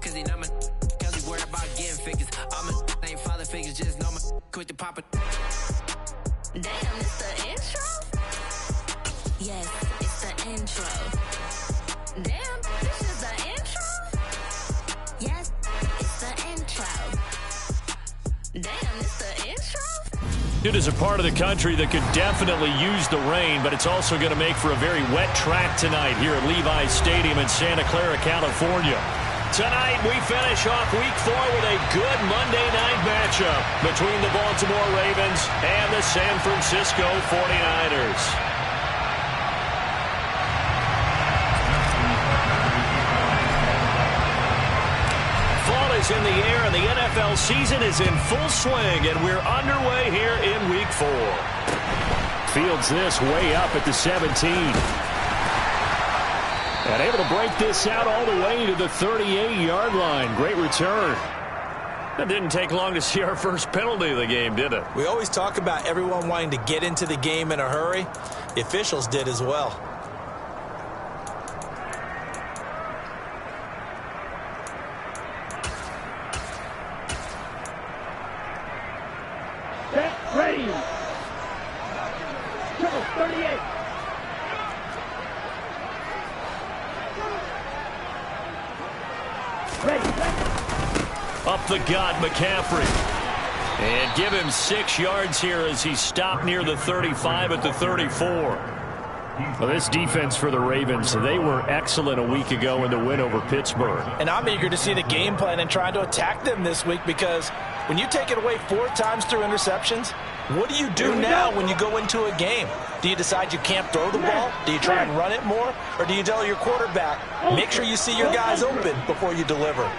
cause he not my cause he worried about getting figures. All my ain't father figures, just know my quick to pop it. Damn, it's the intro? Yes, it's the intro. Damn, this is the intro? Yes, it's the intro. Damn, it's the intro? It is a part of the country that could definitely use the rain, but it's also going to make for a very wet track tonight here at Levi's Stadium in Santa Clara, California. Tonight, we finish off Week 4 with a good Monday night matchup between the Baltimore Ravens and the San Francisco 49ers. Fall is in the air, and the NFL season is in full swing, and we're underway here in Week 4. Fields this way up at the 17. And able to break this out all the way to the 38-yard line. Great return. It didn't take long to see our first penalty of the game, did it? We always talk about everyone wanting to get into the game in a hurry. The officials did as well. Ready. Triple 38. Up the gut, McCaffrey. And give him 6 yards here as he stopped near the 35 at the 34. Well, this defense for the Ravens, they were excellent a week ago in the win over Pittsburgh. And I'm eager to see the game plan and trying to attack them this week, because when you take it away 4 times through interceptions, what do you do now when you go into a game? Do you decide you can't throw the ball? Do you try and run it more? Or do you tell your quarterback, make sure you see your guys open before you deliver?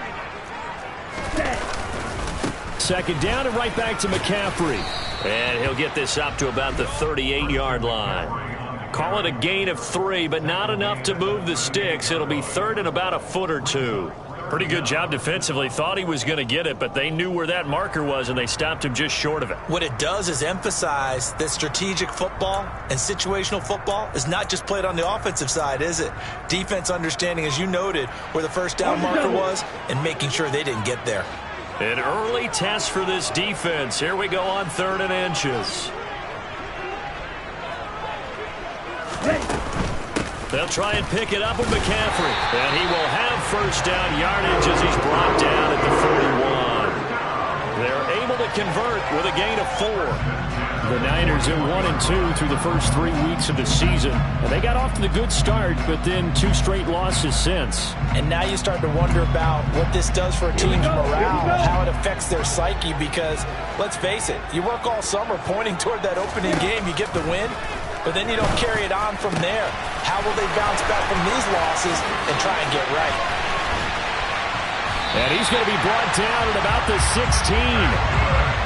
Second down and right back to McCaffrey. And he'll get this up to about the 38-yard line. Call it a gain of 3, but not enough to move the sticks. It'll be third and about a foot or 2. Pretty good job defensively. Thought he was going to get it, but they knew where that marker was, and they stopped him just short of it. What it does is emphasize that strategic football and situational football is not just played on the offensive side, is it? Defense understanding, as you noted, where the first down marker was and making sure they didn't get there. An early test for this defense. Here we go on 3rd and inches. They'll try and pick it up with McCaffrey. And he will have first down yardage as he's brought down at the 41. They're able to convert with a gain of 4. The Niners at 1-2 through the first 3 weeks of the season. And they got off to the good start, but then 2 straight losses since. And now you start to wonder about what this does for a team's morale, how it affects their psyche, because, let's face it, you work all summer pointing toward that opening game, you get the win, but then you don't carry it on from there. How will they bounce back from these losses and try and get right? And he's going to be brought down at about the 16.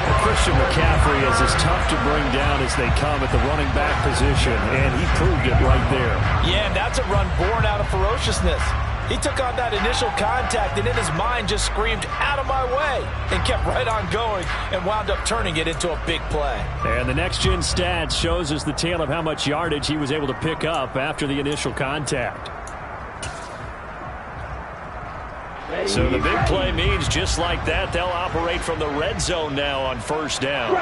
Well, Christian McCaffrey is as tough to bring down as they come at the running back position, and he proved it right there. Yeah, and that's a run born out of ferociousness. He took on that initial contact and in his mind just screamed, "Out of my way," and kept right on going and wound up turning it into a big play. And the next-gen stats shows us the tale of how much yardage he was able to pick up after the initial contact. So the big play means just like that, they'll operate from the red zone now on first down.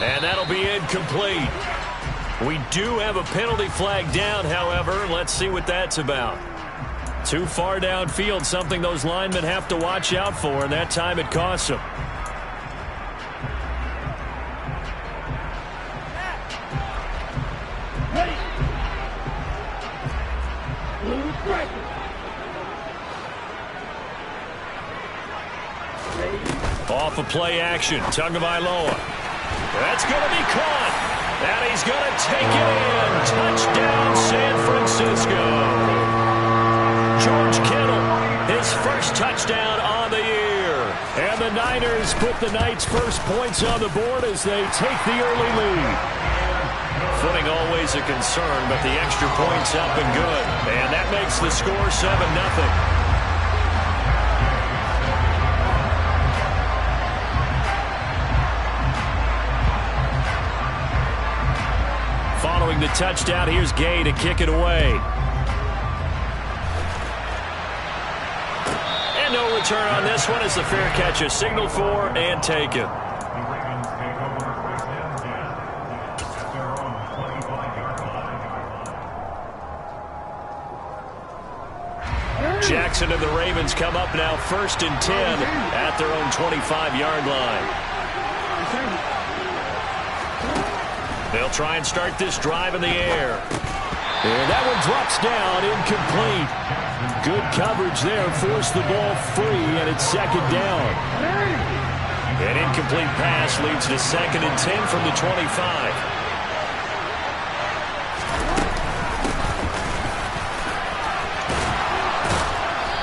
And that'll be incomplete. We do have a penalty flag down, however. Let's see what that's about. Too far downfield, something those linemen have to watch out for, and that time it costs them. Off of play action, Tagovailoa. That's going to be caught, and he's going to take it in. Touchdown, San Francisco. George Kittle, his first touchdown on the year. And the Niners put the night's first points on the board as they take the early lead. Footing always a concern, but the extra point's up and good. And that makes the score 7-0. following the touchdown. Here's Gay to kick it away. And no return on this one as the fair catch is signaled for and taken. Jackson and the Ravens come up now 1st and 10 at their own 25-yard line. They'll try and start this drive in the air. And that one drops down, incomplete. Good coverage there, forced the ball free, and it's 2nd down. An incomplete pass leads to 2nd and 10 from the 25.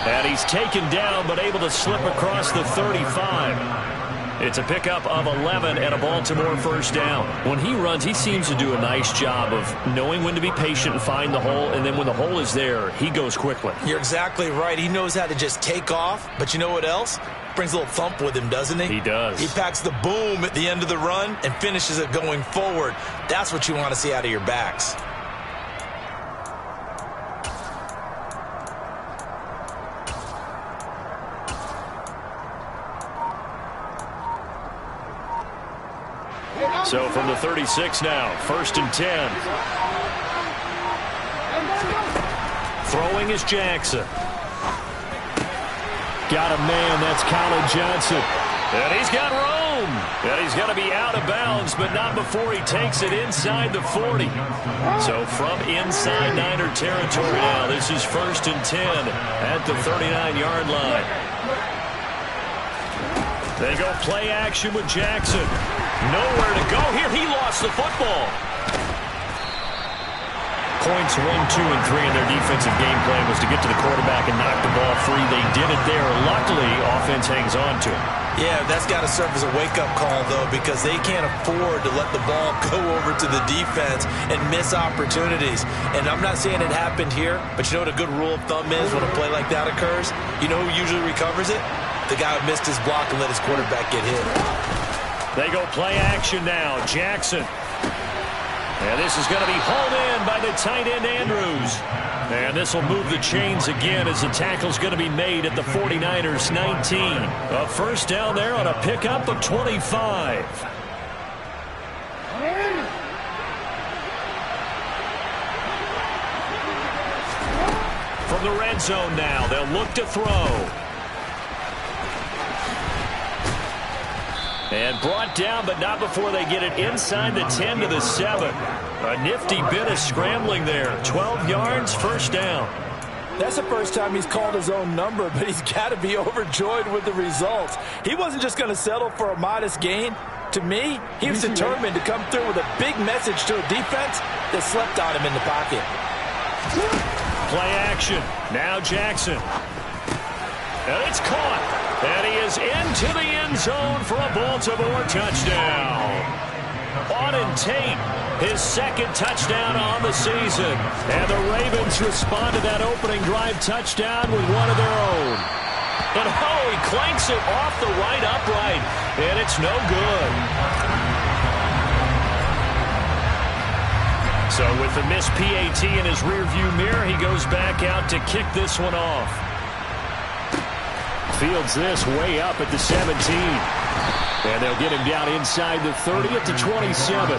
And he's taken down, but able to slip across the 35. It's a pickup of 11 and a Baltimore 1st down. When he runs, he seems to do a nice job of knowing when to be patient and find the hole, and then when the hole is there, he goes quickly. You're exactly right. He knows how to just take off, but you know what else? Brings a little thump with him, doesn't he? He does. He packs the boom at the end of the run and finishes it going forward. That's what you want to see out of your backs. So from the 36 now, 1st and 10. Throwing is Jackson. Got a man, that's Colin Johnson. And he's got room. And he's going to be out of bounds, but not before he takes it inside the 40. So from inside Niner territory now, this is 1st and 10 at the 39-yard line. They go play action with Jackson. Nowhere to go here. He lost the football. Points 1, 2, and 3 in their defensive game plan was to get to the quarterback and knock the ball free. They did it there. Luckily, offense hangs on to it. Yeah, that's got to serve as a wake-up call, though, because they can't afford to let the ball go over to the defense and miss opportunities. And I'm not saying it happened here, but you know what a good rule of thumb is when a play like that occurs? You know who usually recovers it? The guy who missed his block and let his quarterback get hit. They go play action now. Jackson. And this is going to be hauled in by the tight end, Andrews. And this will move the chains again as the tackle's going to be made at the 49ers 19. A 1st down there on a pickup of 25. From the red zone now, they'll look to throw. And brought down, but not before they get it inside the 10 to the 7. A nifty bit of scrambling there. 12 yards, 1st down. That's the first time he's called his own number, but he's got to be overjoyed with the results. He wasn't just going to settle for a modest gain. To me, he was determined to come through with a big message to a defense that slept on him in the pocket. Play action. Now Jackson. And it's caught. And he is into the end zone for a Baltimore touchdown. Auden Tate, his 2nd touchdown on the season. And the Ravens respond to that opening drive touchdown with one of their own. And oh, he clanks it off the right upright. And it's no good. So with the missed PAT in his rearview mirror, he goes back out to kick this one off. Fields this way up at the 17. And they'll get him down inside the 30 at the 27.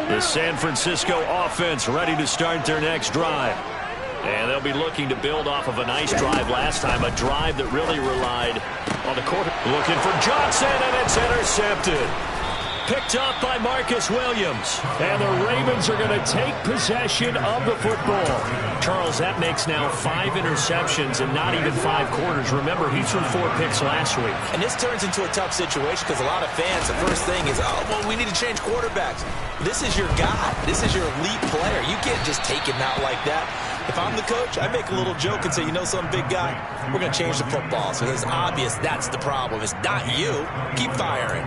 The San Francisco offense ready to start their next drive. And they'll be looking to build off of a nice drive last time, a drive that really relied on the quarter. Looking for Johnson, and it's intercepted. Picked up by Marcus Williams. And the Ravens are going to take possession of the football. Charles, that makes now 5 interceptions and not even 5 quarters. Remember, he threw 4 picks last week. And this turns into a tough situation because a lot of fans, the first thing is, oh, well, we need to change quarterbacks. This is your guy. This is your elite player. You can't just take him out like that. If I'm the coach, I make a little joke and say, you know something, big guy? We're going to change the football. So it's obvious that's the problem. It's not you. Keep firing.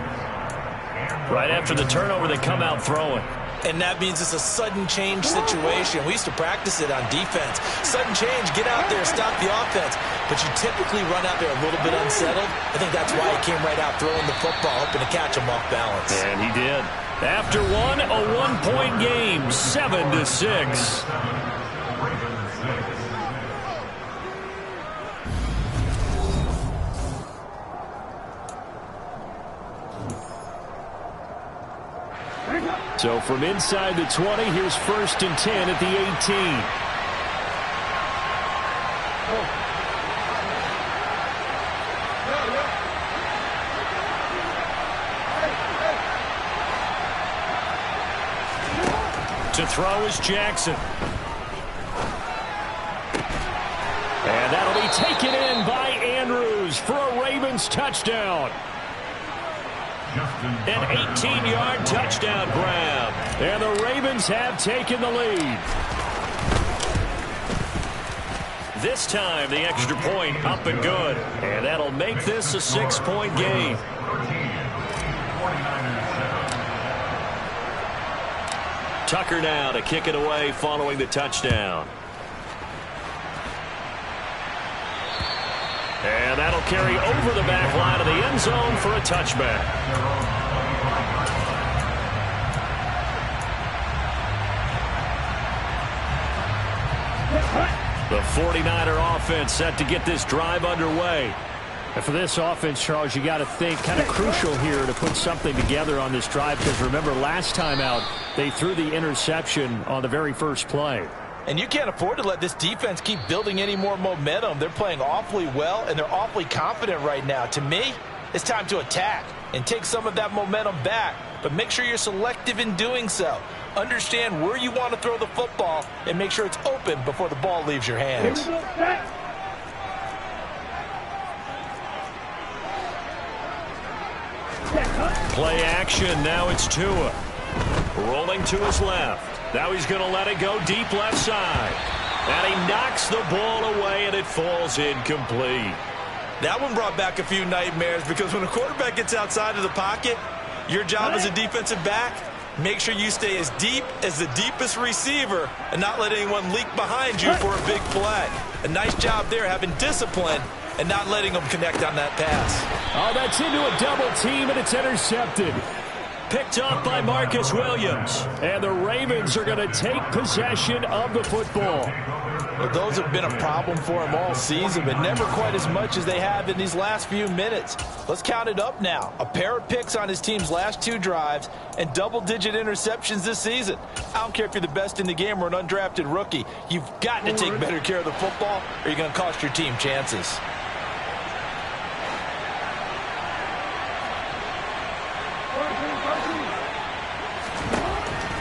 Right after the turnover, they come out throwing. And that means it's a sudden change situation. We used to practice it on defense. Sudden change, get out there, stop the offense. But you typically run out there a little bit unsettled. I think that's why he came right out throwing the football, hoping to catch him off balance. And he did. After one, a one-point game, 7-6. So from inside the 20, here's 1st and 10 at the 18. To throw is Jackson. And that'll be taken in by Andrews for a Ravens touchdown. An 18-yard touchdown grab. And the Ravens have taken the lead. This time, the extra point up and good. And that'll make this a 6-point game. Tucker now to kick it away following the touchdown. And that'll carry over the back line of the end zone for a touchback. The 49er offense set to get this drive underway. And for this offense, Charles, you got to think kind of crucial here to put something together on this drive, because remember last time out they threw the interception on the very first play. And you can't afford to let this defense keep building any more momentum. They're playing awfully well, and they're awfully confident right now. To me, it's time to attack and take some of that momentum back, but make sure you're selective in doing so. Understand where you want to throw the football and make sure it's open before the ball leaves your hands. Play action. Now it's Tua. Rolling to his left. Now he's going to let it go deep left side. And he knocks the ball away, and it falls incomplete. That one brought back a few nightmares, because when a quarterback gets outside of the pocket, your job as a defensive back, make sure you stay as deep as the deepest receiver and not let anyone leak behind you for a big play. A nice job there, having discipline and not letting them connect on that pass. Oh, that's into a double team, and it's intercepted. Picked up by Marcus Williams. And the Ravens are going to take possession of the football. Well, those have been a problem for him all season, but never quite as much as they have in these last few minutes. Let's count it up now. A pair of picks on his team's last 2 drives and double-digit interceptions this season. I don't care if you're the best in the game or an undrafted rookie. You've got to take better care of the football, or you're going to cost your team chances.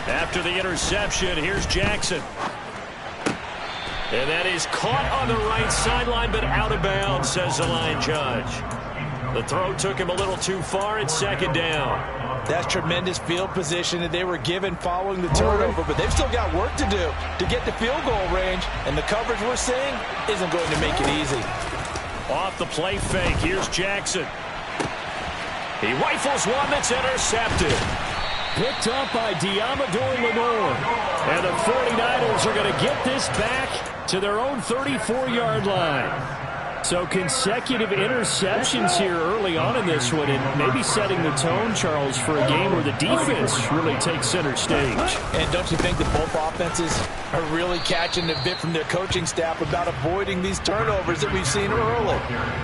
After the interception, here's Jackson. And that is caught on the right sideline, but out of bounds, says the line judge. The throw took him a little too far. It's 2nd down. That's tremendous field position that they were given following the turnover, but they've still got work to do to get the field goal range, and the coverage we're seeing isn't going to make it easy. Off the play fake, here's Jackson. He rifles one that's intercepted. Picked up by Diamador Lenore. And the 49ers are going to get this back to their own 34-yard line. So consecutive interceptions here early on in this one, and maybe setting the tone, Charles, for a game where the defense really takes center stage. And don't you think that both offenses are really catching a bit from their coaching staff about avoiding these turnovers that we've seen early?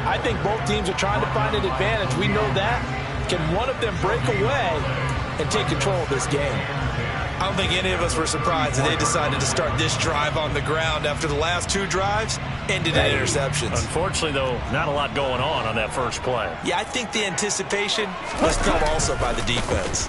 I think both teams are trying to find an advantage. We know that. Can one of them break away and take control of this game? I don't think any of us were surprised that they decided to start this drive on the ground after the last 2 drives ended in interceptions. Unfortunately, though, not a lot going on that first play. Yeah, I think the anticipation was felt also by the defense.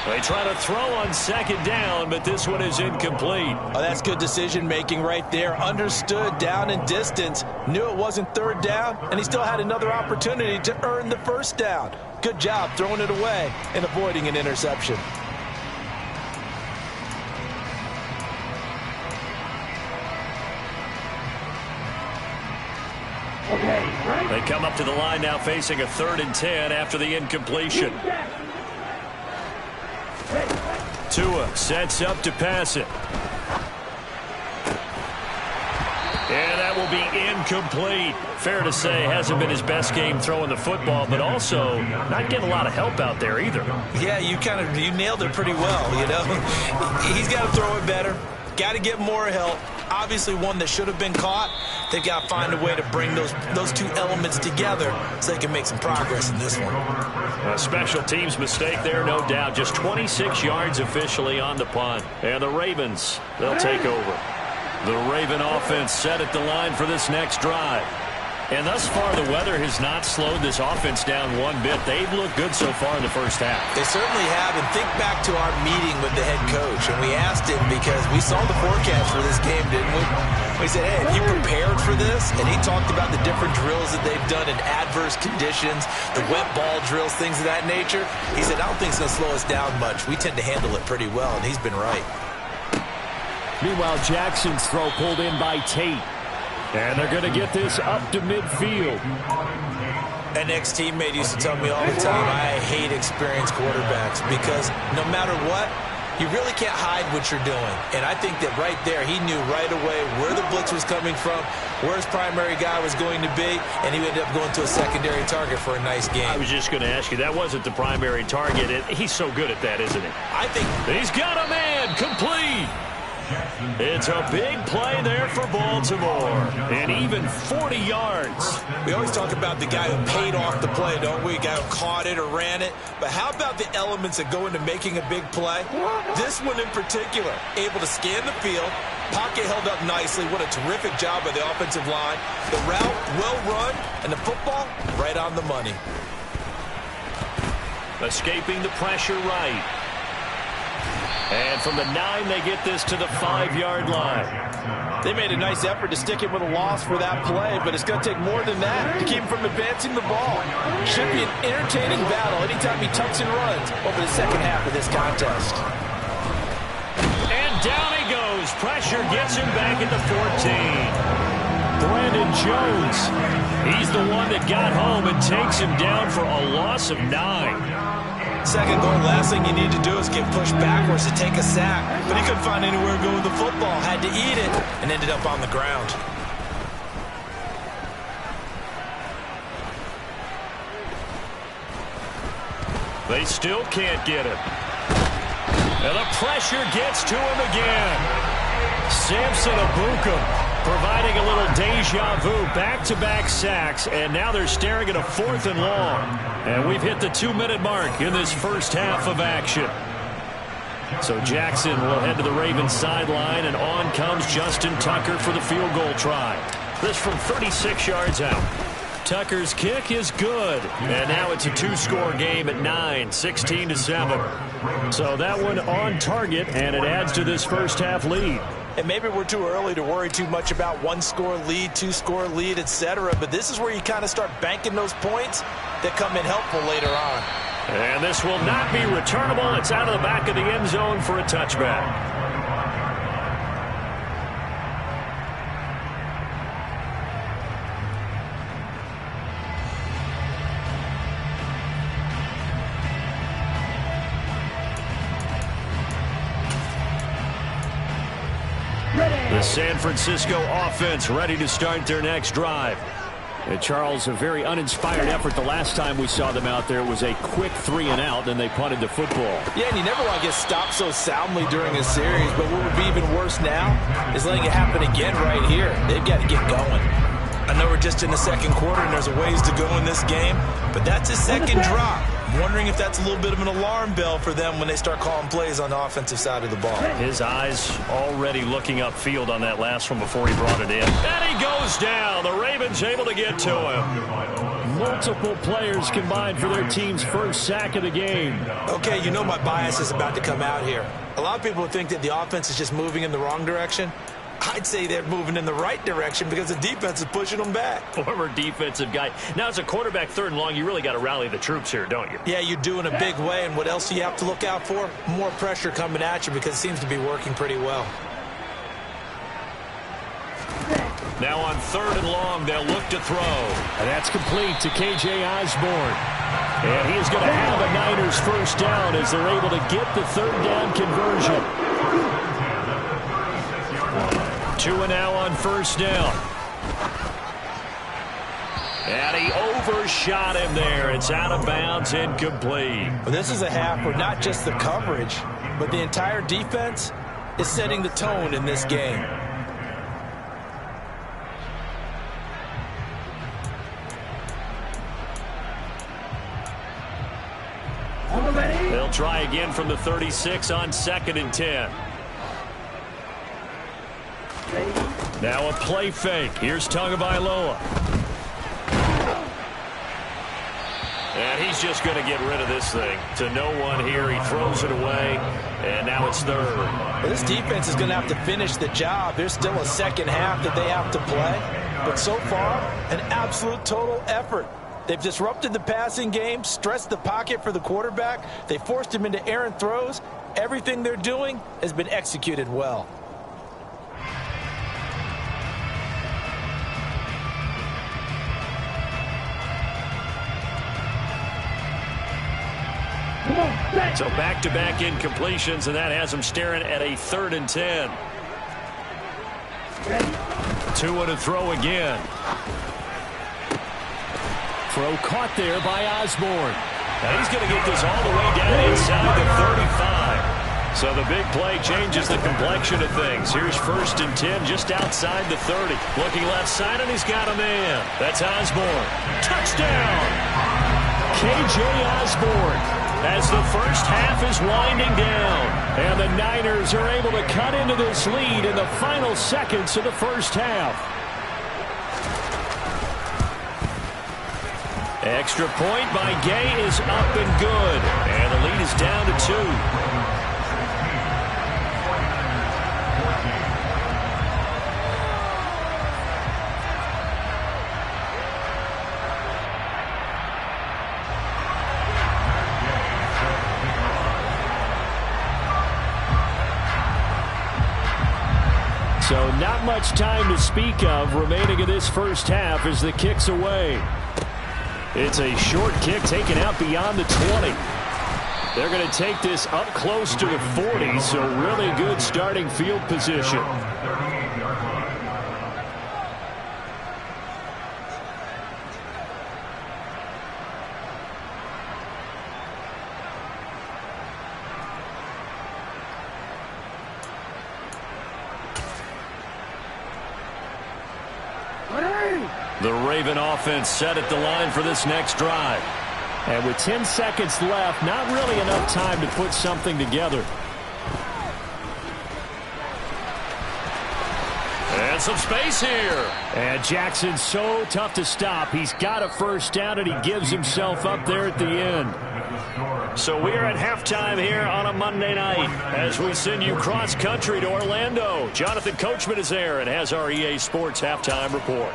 They try to throw on 2nd down, but this one is incomplete. Oh, that's good decision-making right there. Understood down and distance. Knew it wasn't 3rd down, and he still had another opportunity to earn the 1st down. Good job throwing it away and avoiding an interception. They come up to the line now facing a 3rd and 10 after the incompletion. Tua sets up to pass it. And that will be incomplete. Fair to say, hasn't been his best game throwing the football, but also not getting a lot of help out there either. Yeah, you nailed it pretty well, you know. He's got to throw it better. Got to get more help. Obviously one that should have been caught. They've got to find a way to bring those two elements together so they can make some progress in this one. A special teams mistake there, no doubt. Just 26 yards officially on the punt. And the Ravens, they'll take over. The Raven offense set at the line for this next drive. And thus far, the weather has not slowed this offense down one bit. They've looked good so far in the first half. They certainly have. And think back to our meeting with the head coach. And we asked him because we saw the forecast for this game, didn't we? We said, hey, have you prepared for this? And he talked about the different drills that they've done in adverse conditions, the wet ball drills, things of that nature. He said, I don't think it's going to slow us down much. We tend to handle it pretty well, and he's been right. Meanwhile, Jackson's throw pulled in by Tate. And they're going to get this up to midfield. An ex-teammate used to tell me all the time, I hate experienced quarterbacks because no matter what, you really can't hide what you're doing. And I think that right there, he knew right away where the blitz was coming from, where his primary guy was going to be, and he ended up going to a secondary target for a nice game. I was just going to ask you, that wasn't the primary target. He's so good at that, isn't he? I think he's got a man complete. It's a big play there for Baltimore. And even 40 yards. We always talk about the guy who paid off the play, don't we? The guy who caught it or ran it. But how about the elements that go into making a big play? This one in particular, able to scan the field. Pocket held up nicely. What a terrific job by the offensive line. The route, well run, and the football, right on the money. Escaping the pressure right. And from the 9, they get this to the 5-yard line. They made a nice effort to stick him with a loss for that play, but it's going to take more than that to keep him from advancing the ball. Should be an entertaining battle anytime he tucks and runs over the second half of this contest. And down he goes. Pressure gets him back at the 14. Brandon Jones. He's the one that got home and takes him down for a loss of 9. Second goal, last thing you need to do is get pushed backwards to take a sack. But he couldn't find anywhere to go with the football. Had to eat it and ended up on the ground. They still can't get him. And the pressure gets to him again. Samson Ebukam providing a little deja vu, back-to-back sacks, and now they're staring at a 4th and long. And we've hit the 2-minute mark in this first half of action. So Jackson will head to the Ravens sideline, and on comes Justin Tucker for the field goal try. This from 36 yards out. Tucker's kick is good, and now it's a 2-score game at 9, 16-7. So that one on target, and it adds to this first half lead. And maybe we're too early to worry too much about 1-score lead, 2-score lead, etc. But this is where you kind of start banking those points that come in helpful later on. And this will not be returnable. It's out of the back of the end zone for a touchback. The San Francisco offense ready to start their next drive. And Charles, a very uninspired effort the last time we saw them out there. It was a quick 3-and-out, then they punted the football. Yeah, and you never want to get stopped so soundly during a series, but what would be even worse now is letting it happen again right here. They've got to get going. I know we're just in the second quarter and there's a ways to go in this game, but that's his second drop. I'm wondering if that's a little bit of an alarm bell for them when they start calling plays on the offensive side of the ball. His eyes already looking upfield on that last one before he brought it in. And he goes down. The Ravens able to get to him. Multiple players combined for their team's first sack of the game. Okay, you know my bias is about to come out here. A lot of people think that the offense is just moving in the wrong direction. I'd say they're moving in the right direction because the defense is pushing them back. Former defensive guy. Now, as a quarterback 3rd and long, you really got to rally the troops here, don't you? Yeah, you do in a big way. And what else do you have to look out for? More pressure coming at you because it seems to be working pretty well. Now on 3rd and long, they'll look to throw. And that's complete to K.J. Osborne. And he is going to have a Niners first down as they're able to get the 3rd down conversion. 2 now on 1st down. And he overshot him there. It's out of bounds, incomplete. Well, this is a half where not just the coverage, but the entire defense is setting the tone in this game. They'll try again from the 36 on 2nd and 10. Now a play fake. Here's Tagovailoa. And he's just going to get rid of this thing. To no one here. He throws it away. And now it's 3rd. Well, this defense is going to have to finish the job. There's still a second half that they have to play. But so far, an absolute total effort. They've disrupted the passing game, stressed the pocket for the quarterback. They forced him into errant throws. Everything they're doing has been executed well. So back-to-back incompletions, and that has them staring at a 3rd and 10. 2 to throw again. Throw caught there by Osborne. And he's going to get this all the way down inside the 35. So the big play changes the complexion of things. Here's 1st and 10 just outside the 30. Looking left side, and he's got a man. That's Osborne. Touchdown! K.J. Osborne, as the first half is winding down. And the Niners are able to cut into this lead in the final seconds of the first half. Extra point by Gay is up and good. And the lead is down to 2. So not much time to speak of remaining in this first half as the kick's away. It's a short kick taken out beyond the 20. They're going to take this up close to the 40, so really good starting field position. The Raven offense set at the line for this next drive. And with 10 seconds left, not really enough time to put something together. And some space here. And Jackson's so tough to stop. He's got a first down, and he gives himself up there at the end. So we are at halftime here on a Monday night as we send you cross-country to Orlando. Jonathan Coachman is there and has our EA Sports halftime report.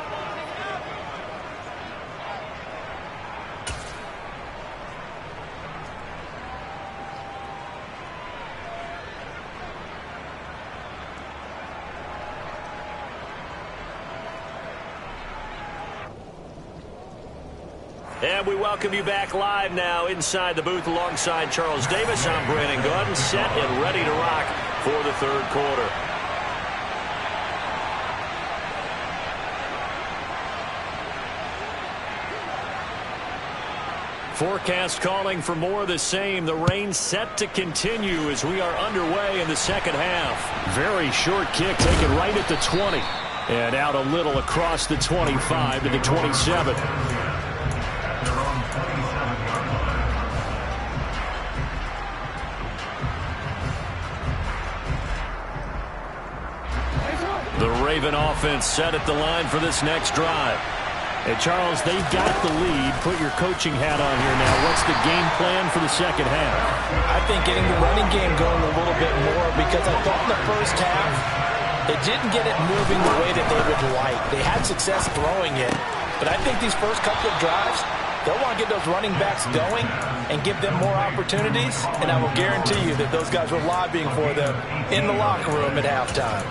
And we welcome you back live now inside the booth alongside Charles Davis. I'm Brandon Gaudin, set and ready to rock for the 3rd quarter. Forecast calling for more of the same. The rain set to continue as we are underway in the second half. Very short kick taken right at the 20. And out a little across the 25 to the 27. The Raven offense set at the line for this next drive. And Charles, they've got the lead. Put your coaching hat on here now. What's the game plan for the second half? I think getting the running game going a little bit more, because I thought in the first half they didn't get it moving the way that they would like. They had success throwing it, but I think these first couple of drives, they'll want to get those running backs going and give them more opportunities, and I will guarantee you that those guys were lobbying for them in the locker room at halftime.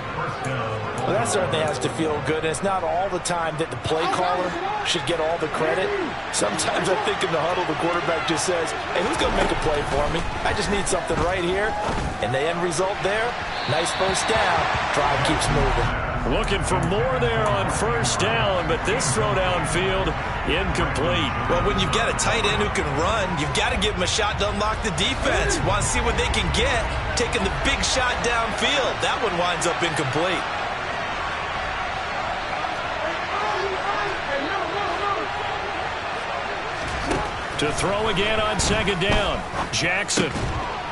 Well, that certainly has to feel good. And it's not all the time that the play caller should get all the credit. Sometimes I think in the huddle, the quarterback just says, hey, who's going to make a play for me? I just need something right here. And the end result there, nice first down. Drive keeps moving. Looking for more there on first down, but this throw downfield, incomplete. Well, when you've got a tight end who can run, you've got to give him a shot to unlock the defense. Want to see what they can get, taking the big shot downfield. That one winds up incomplete. To throw again on second down. Jackson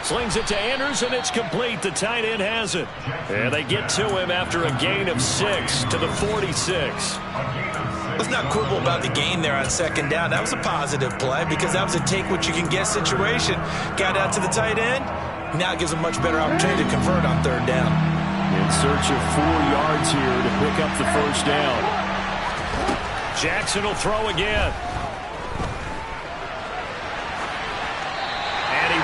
slings it to Andrews, and it's complete. The tight end has it. And they get to him after a gain of 6 to the 46. Let's not quibble about the gain there on second down. That was a positive play because that was a take-what-you-can-get situation. Got out to the tight end. Now it gives them a much better opportunity to convert on third down. In search of 4 yards here to pick up the first down. Jackson will throw again.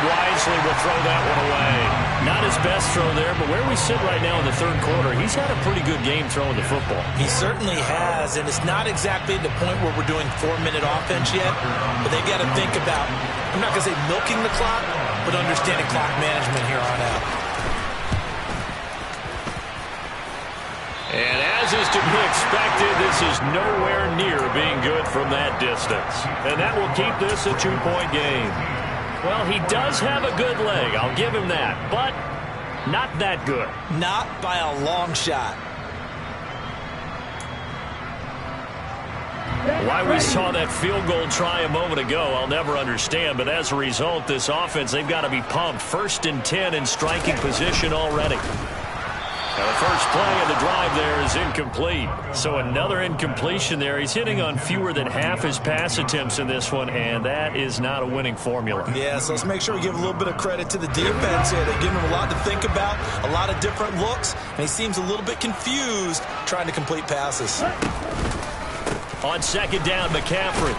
Wisely will throw that one away. Not his best throw there, but where we sit right now in the third quarter, he's had a pretty good game throwing the football. He certainly has, and it's not exactly the point where we're doing 4-minute offense yet, but they got to think about, I'm not going to say milking the clock, but understanding clock management here on out. And as is to be expected, this is nowhere near being good from that distance. And that will keep this a 2-point game. Well, he does have a good leg. I'll give him that. But not that good. Not by a long shot. Why we saw that field goal try a moment ago, I'll never understand. But as a result, this offense, they've got to be pumped. 1st and 10 in striking position already. Now the first play of the drive there is incomplete. So another incompletion there. He's hitting on fewer than half his pass attempts in this one, and that is not a winning formula. Yeah, so let's make sure we give a little bit of credit to the defense here. They're giving him a lot to think about, a lot of different looks, and he seems a little bit confused trying to complete passes. On second down, McCaffrey.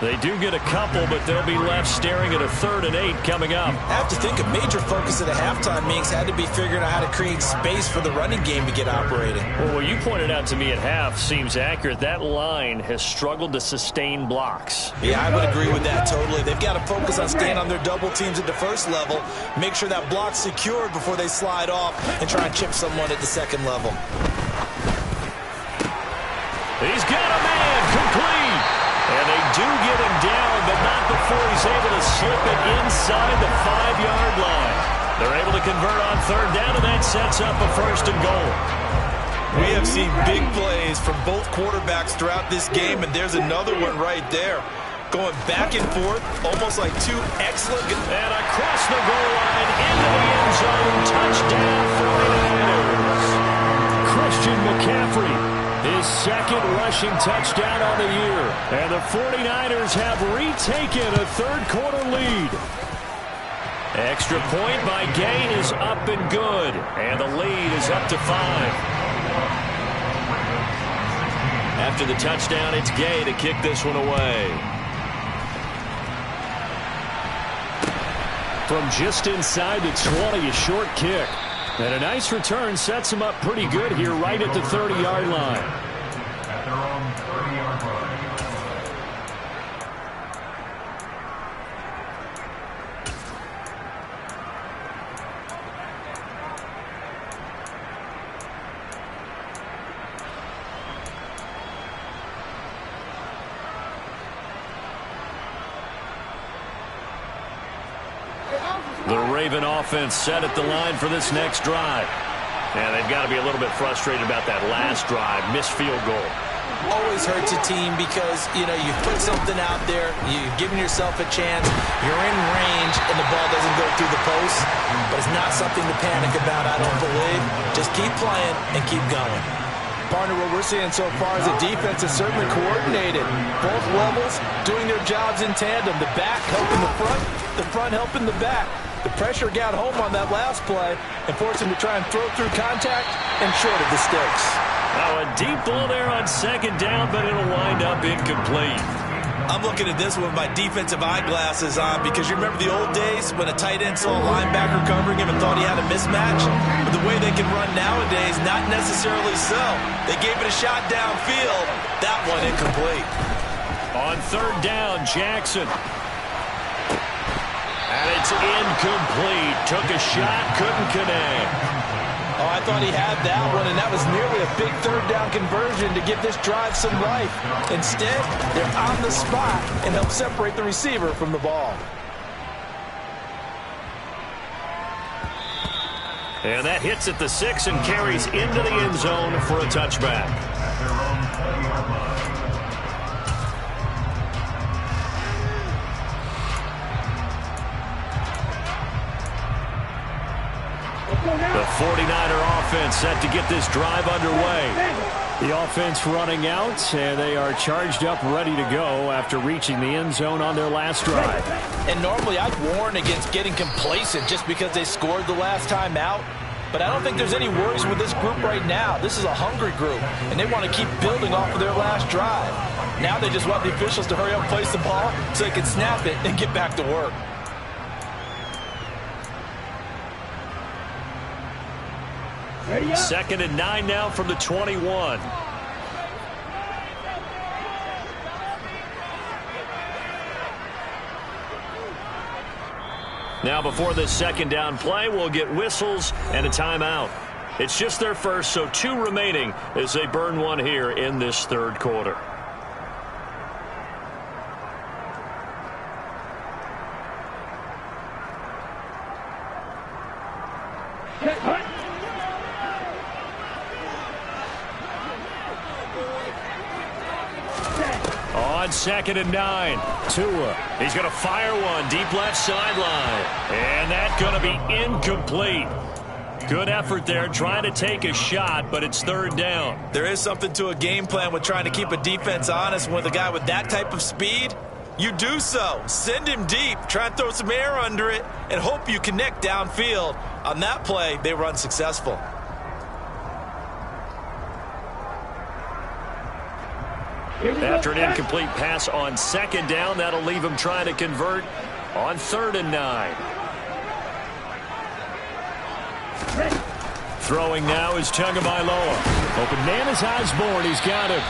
They do get a couple, but they'll be left staring at a 3rd and 8 coming up. I have to think a major focus of the halftime meetings had to be figuring out how to create space for the running game to get operating. Well, what you pointed out to me at half seems accurate. That line has struggled to sustain blocks. Yeah, I would agree with that totally. They've got to focus on staying on their double teams at the first level, make sure that block's secured before they slide off and try and chip someone at the second level. He's got a man, complete. And they do get him down, but not before he's able to slip it inside the 5-yard line. They're able to convert on third down, and that sets up a 1st and goal. We have seen big plays from both quarterbacks throughout this game, and there's another one right there. Going back and forth, almost like two excellent... And across the goal line, into the end zone, touchdown 49ers. Christian McCaffrey. His 2nd rushing touchdown on the year. And the 49ers have retaken a 3rd quarter lead. Extra point by Gay is up and good. And the lead is up to 5. After the touchdown, it's Gay to kick this one away. From just inside the 20, a short kick. And a nice return sets him up pretty good here right at the 30-yard line. At their own 30-yard line. The Raven offense set at the line for this next drive. And they've got to be a little bit frustrated about that last drive, missed field goal. Always hurts a team because, you know, you put something out there, you're giving yourself a chance, you're in range, and the ball doesn't go through the post. But it's not something to panic about, I don't believe. Just keep playing and keep going. Partner, what we're seeing so far is the defense is certainly coordinated. Both levels doing their jobs in tandem. The back helping the front helping the back. The pressure got home on that last play and forced him to try and throw through contact and short of the sticks. Now a deep ball there on second down, but it'll wind up incomplete. I'm looking at this one with my defensive eyeglasses on because you remember the old days when a tight end saw a linebacker covering him and thought he had a mismatch? But the way they can run nowadays, not necessarily so. They gave it a shot downfield. That one incomplete. On third down, Jackson. And it's incomplete. Took a shot, couldn't connect. Oh, I thought he had that one, and that was nearly a big third down conversion to give this drive some life. Instead, they're on the spot and help separate the receiver from the ball. And that hits at the 6 and carries into the end zone for a touchback. The 49er offense set to get this drive underway. The offense running out, and they are charged up, ready to go after reaching the end zone on their last drive. And normally I'd warn against getting complacent just because they scored the last time out. But I don't think there's any worries with this group right now. This is a hungry group, and they want to keep building off of their last drive. Now they just want the officials to hurry up and place the ball so they can snap it and get back to work. Second and 9 now from the 21. Now before this second down play, we'll get whistles and a timeout. It's just their first, so 2 remaining as they burn one here in this third quarter. On second and 9, Tua. He's going to fire one deep left sideline. And that's going to be incomplete. Good effort there, trying to take a shot, but it's third down. There is something to a game plan with trying to keep a defense honest. With a guy with that type of speed, you do so. Send him deep, try and throw some air under it, and hope you connect downfield. On that play, they were unsuccessful. After an incomplete pass on second down, that'll leave him trying to convert on third and 9. Throwing now is Tagovailoa. Open man is Osborne. He's got it.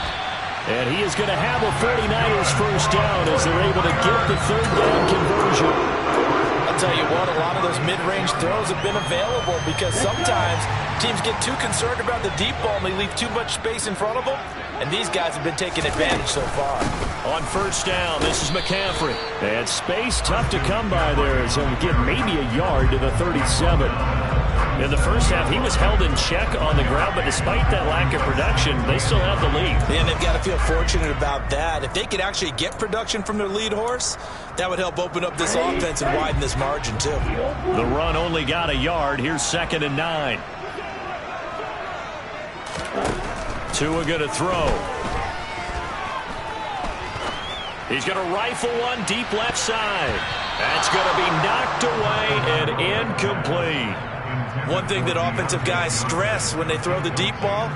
And he is going to have a 49ers first down as they're able to get the third down conversion. I'll tell you what, a lot of those mid-range throws have been available because sometimes teams get too concerned about the deep ball and they leave too much space in front of them. And these guys have been taking advantage so far. On first down, this is McCaffrey. And space tough to come by there, so we get maybe a yard to the 37. In the first half, he was held in check on the ground, but despite that lack of production, they still have the lead. And they've got to feel fortunate about that. If they could actually get production from their lead horse, that would help open up this offense and widen this margin, too. The run only got a yard. Here's second and 9. Tua going to throw. He's going to rifle one deep left side. That's going to be knocked away and incomplete. One thing that offensive guys stress when they throw the deep ball,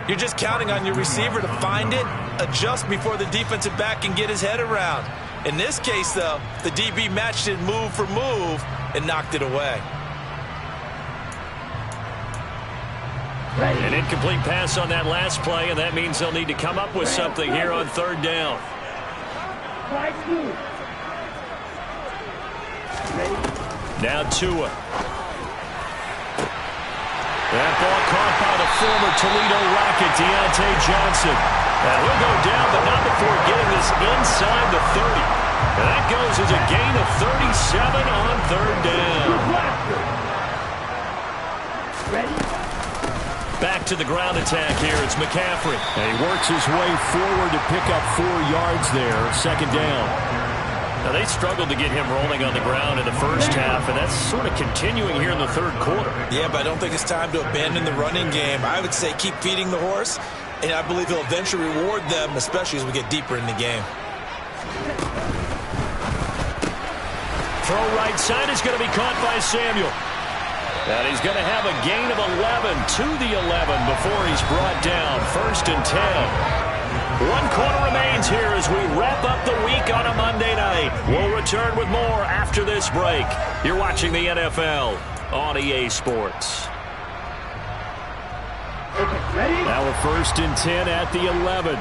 you're just counting on your receiver to find it, adjust before the defensive back can get his head around. In this case, though, the DB matched it move for move and knocked it away. An incomplete pass on that last play, and that means they'll need to come up with something here on third down. Now Tua. That ball caught by the former Toledo Rocket, Deontay Johnson. And he'll go down, but not before getting this inside the 30. And that goes as a gain of 37 on third down. Back to the ground attack here. It's McCaffrey. And he works his way forward to pick up 4 yards there. Second down. Now, they struggled to get him rolling on the ground in the first half, and that's sort of continuing here in the third quarter. Yeah, but I don't think it's time to abandon the running game. I would say keep feeding the horse, and I believe he'll eventually reward them, especially as we get deeper in the game. Throw right side is going to be caught by Samuel. And he's going to have a gain of 11 to the 11 before he's brought down. First and 10. 1 quarter remains here as we wrap up the week on a Monday night. We'll return with more after this break. You're watching the NFL on EA Sports. Now a 1st and 10 at the 11.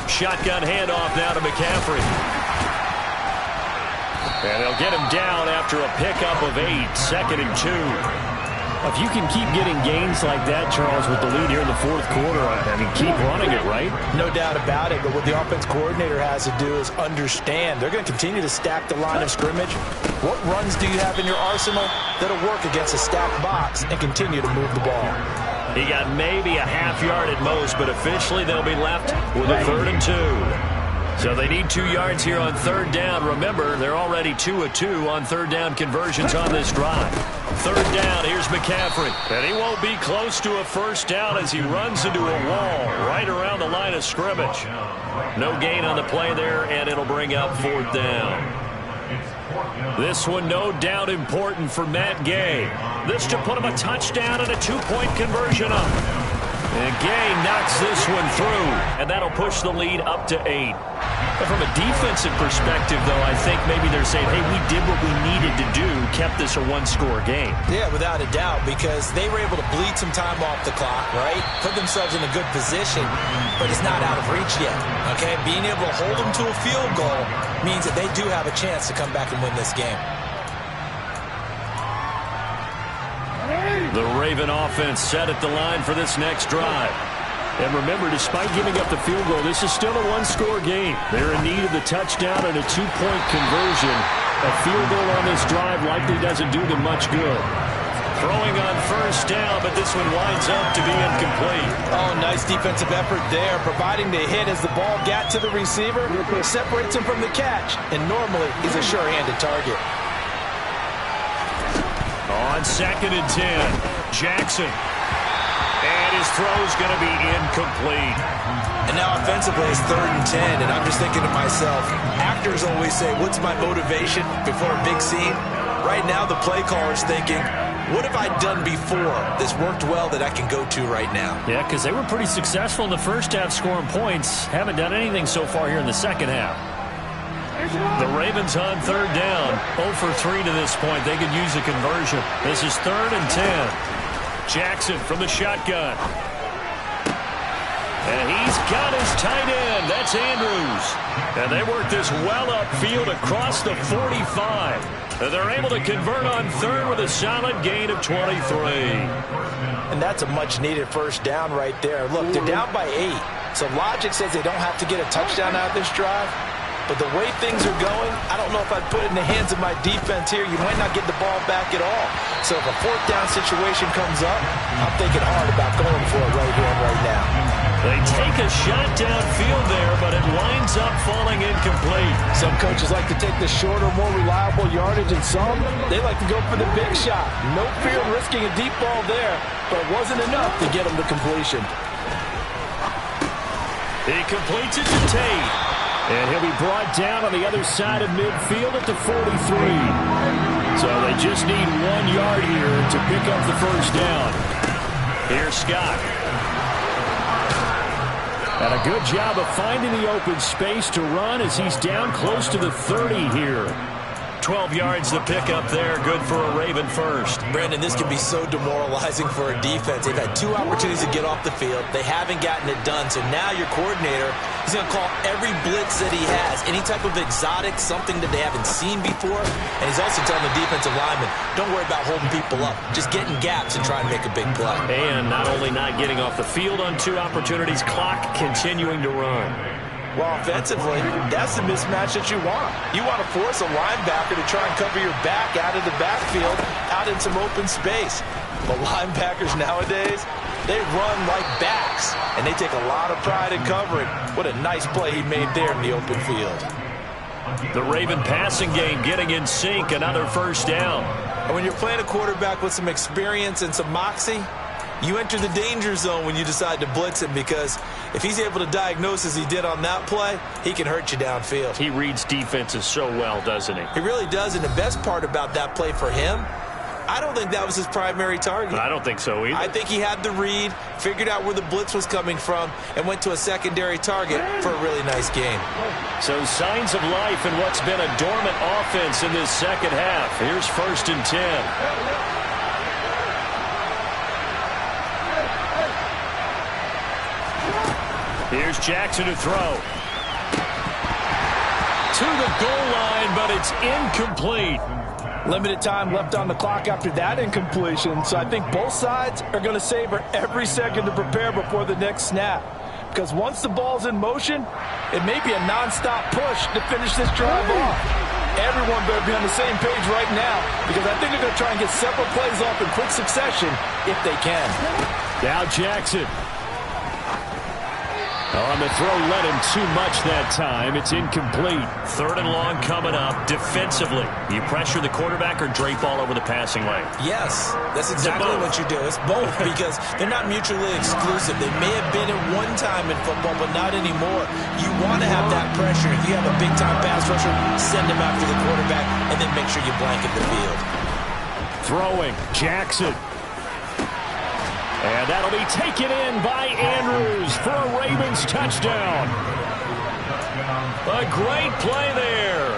Shotgun handoff now to McCaffrey. And they'll get him down after a pickup of 8, 2nd and 2. If you can keep getting gains like that, Charles, with the lead here in the 4th quarter, I mean, keep running it, right? No doubt about it, but what the offense coordinator has to do is understand they're going to continue to stack the line of scrimmage. What runs do you have in your arsenal that'll work against a stacked box and continue to move the ball? He got maybe a half yard at most, but officially they'll be left with a 3rd and 2. So they need 2 yards here on 3rd down. Remember, they're already 2 of 2 on 3rd down conversions on this drive. 3rd down, here's McCaffrey. And he won't be close to a 1st down as he runs into a wall right around the line of scrimmage. No gain on the play there, and it'll bring up 4th down. This one no doubt important for Matt Gay. This to put him a touchdown and a 2-point conversion up. And Gay knocks this one through, and that'll push the lead up to 8. But from a defensive perspective, though, I think maybe they're saying, hey, we did what we needed to do, kept this a 1-score game. Yeah, without a doubt, because they were able to bleed some time off the clock, right? Put themselves in a good position, but it's not out of reach yet, okay? Being able to hold them to a field goal means that they do have a chance to come back and win this game. The Raven offense set at the line for this next drive. And remember, despite giving up the field goal, this is still a 1-score game. They're in need of the touchdown and a 2-point conversion. A field goal on this drive likely doesn't do them much good. Throwing on 1st down, but this one winds up to be incomplete. Oh, nice defensive effort there, providing the hit as the ball got to the receiver, separates him from the catch, and normally he's a sure-handed target. On 2nd and 10, Jackson. And his throw's going to be incomplete. And now offensively it's 3rd and 10, and I'm just thinking to myself, actors always say, what's my motivation before a big scene? Right now the play caller's thinking, what have I done before that's worked well that I can go to right now? Yeah, because they were pretty successful in the 1st half scoring points. Haven't done anything so far here in the 2nd half. The Ravens on 3rd down, 0 for 3 to this point. They could use a conversion. This is 3rd and 10. Jackson from the shotgun. And he's got his tight end. That's Andrews. And they work this well upfield across the 45. And they're able to convert on 3rd with a solid gain of 23. And that's a much-needed 1st down right there. Look, they're down by 8. So logic says they don't have to get a touchdown out of this drive. But the way things are going, I don't know if I'd put it in the hands of my defense here. You might not get the ball back at all. So if a 4th down situation comes up, I'm thinking hard about going for it right here and right now. They take a shot downfield there, but it winds up falling incomplete. Some coaches like to take the shorter, more reliable yardage, and some, they like to go for the big shot. No fear of risking a deep ball there, but it wasn't enough to get them to completion. He completes it to Tate. And he'll be brought down on the other side of midfield at the 43. So they just need 1 yard here to pick up the 1st down. Here's Scott. And a good job of finding the open space to run as he's down close to the 30 here. 12 yards to pick up there. Good for a Raven 1st. Brandon, this can be so demoralizing for a defense. They've had 2 opportunities to get off the field. They haven't gotten it done. So now your coordinator is going to call every blitz that he has, any type of exotic, something that they haven't seen before. And he's also telling the defensive lineman, don't worry about holding people up. Just get in gaps and try and make a big play. And not only not getting off the field on 2 opportunities, clock continuing to run. Well, offensively, that's the mismatch that you want. You want to force a linebacker to try and cover your back out of the backfield, out in some open space. But linebackers nowadays, they run like backs, and they take a lot of pride in covering. What a nice play he made there in the open field. The Raven passing game getting in sync, another 1st down. And when you're playing a quarterback with some experience and some moxie, You enter the danger zone when you decide to blitz him, because if he's able to diagnose as he did on that play, he can hurt you downfield. He reads defenses so well, doesn't he? He really does, and the best part about that play for him, I don't think that was his primary target. I don't think so either. I think he had the read, figured out where the blitz was coming from, and went to a secondary target for a really nice game. So signs of life in what's been a dormant offense in this second half. Here's 1st and 10. Here's Jackson to throw. To the goal line, but it's incomplete. Limited time left on the clock after that incompletion, so I think both sides are going to savor every second to prepare before the next snap. Because once the ball's in motion, it may be a nonstop push to finish this drive off. Everyone better be on the same page right now, because I think they're going to try and get several plays off in quick succession if they can. Now Jackson. On the throw, led him too much that time. It's incomplete. 3rd and long coming up. Defensively, you pressure the quarterback or drape all over the passing lane? Yes, that's exactly what you do. It's both, because they're not mutually exclusive. They may have been at one time in football, but not anymore. You want to have that pressure. If you have a big-time pass rusher, send him after the quarterback, and then make sure you blanket the field. Throwing, Jackson. And that'll be taken in by Andrews for a Ravens touchdown. A great play there.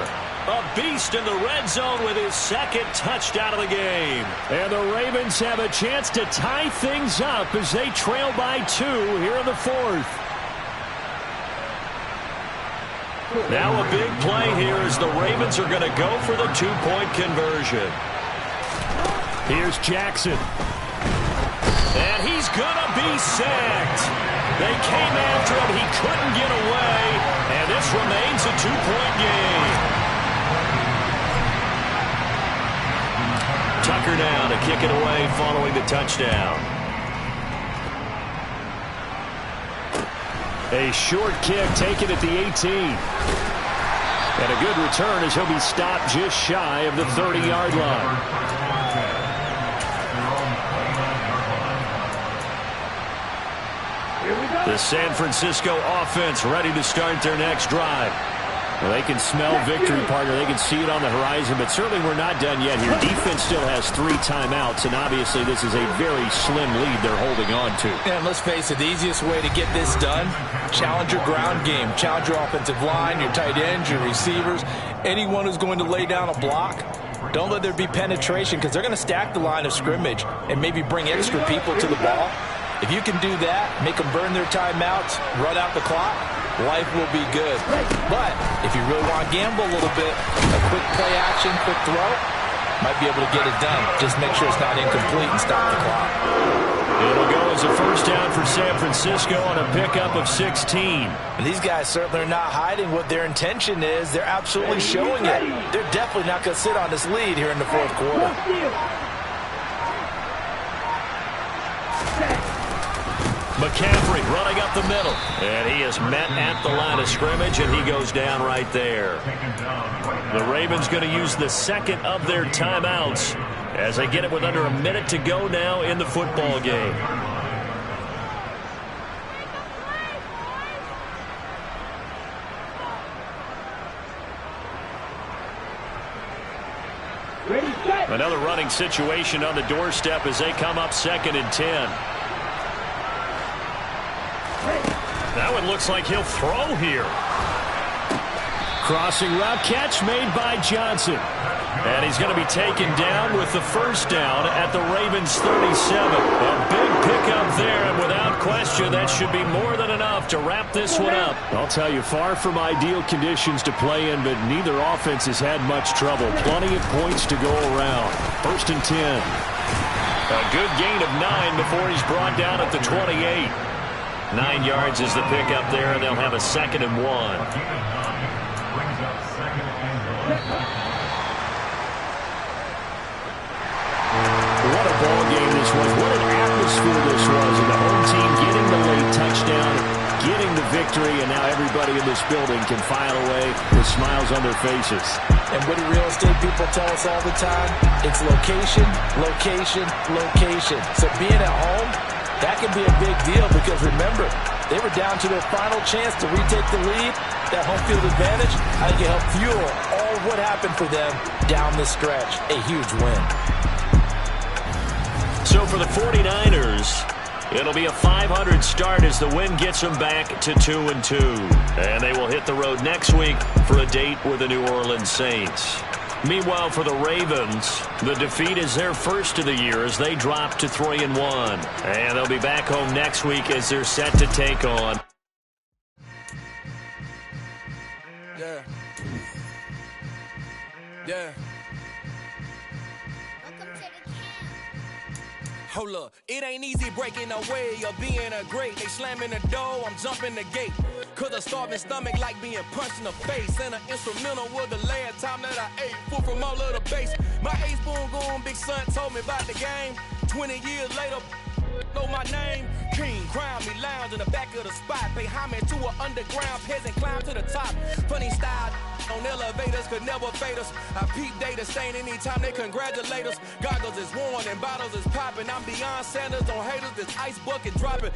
A beast in the red zone with his 2nd touchdown of the game. And the Ravens have a chance to tie things up as they trail by 2 here in the 4th. Now a big play here as the Ravens are going to go for the 2-point conversion. Here's Jackson. And he's going to be sacked. They came after him. He couldn't get away. And this remains a 2-point game. Tucker now to kick it away following the touchdown. A short kick taken at the 18. And a good return as he'll be stopped just shy of the 30-yard line. The San Francisco offense ready to start their next drive. Well, they can smell victory, partner. They can see it on the horizon, but certainly we're not done yet here. Defense still has 3 timeouts, and obviously this is a very slim lead they're holding on to. And let's face it, the easiest way to get this done, challenge your ground game. Challenge your offensive line, your tight ends, your receivers, anyone who's going to lay down a block. Don't let there be penetration, because they're going to stack the line of scrimmage and maybe bring extra people to the ball. If you can do that, make them burn their timeouts, run out the clock, life will be good. But if you really want to gamble a little bit, a quick play action, quick throw, might be able to get it done. Just make sure it's not incomplete and stop the clock. It'll go as a 1st down for San Francisco on a pickup of 16. And these guys certainly are not hiding what their intention is. They're absolutely showing it. They're definitely not going to sit on this lead here in the 4th quarter. McCaffrey running up the middle. And he is met at the line of scrimmage, and he goes down right there. The Ravens going to use the 2nd of their timeouts as they get it with under a minute to go now in the football game. Another running situation on the doorstep as they come up 2nd and 10. That one looks like he'll throw here. Crossing route catch made by Johnson. And he's going to be taken down with the 1st down at the Ravens 37. A big pickup there, and without question, that should be more than enough to wrap this one up. I'll tell you, far from ideal conditions to play in, but neither offense has had much trouble. Plenty of points to go around. 1st and 10. A good gain of 9 before he's brought down at the 28. 9 yards is the pickup there, and they'll have a 2nd and 1. What a ball game this was. What an atmosphere this was. And the home team getting the late touchdown, getting the victory, and now everybody in this building can file away with smiles on their faces. And what do real estate people tell us all the time? It's location, location, location. So being at home That can be a big deal because, remember, they were down to their final chance to retake the lead. That home field advantage, I think it helped fuel all of what happened for them down the stretch. A huge win. So for the 49ers, it'll be a 500 start as the win gets them back to 2-2. And they will hit the road next week for a date with the New Orleans Saints. Meanwhile, for the Ravens, the defeat is their first of the year as they drop to 3-1. And they'll be back home next week as they're set to take on. Yeah. Yeah. Hold up, it ain't easy breaking away or being a great. They slamming the door, I'm jumping the gate. Cause a starving stomach like being punched in the face. And an instrumental was the last time that I ate. Food from all of the base. My ace boom goon, big son told me about the game. 20 years later, know my name. King, crown me, lounge in the back of the spot. Pay homage to an underground peasant, climb to the top. Funny style on elevators could never fade us. I peep data stain anytime they congratulate us. Goggles is worn and bottles is popping. I'm beyond Sanders on haters, this ice bucket dropping.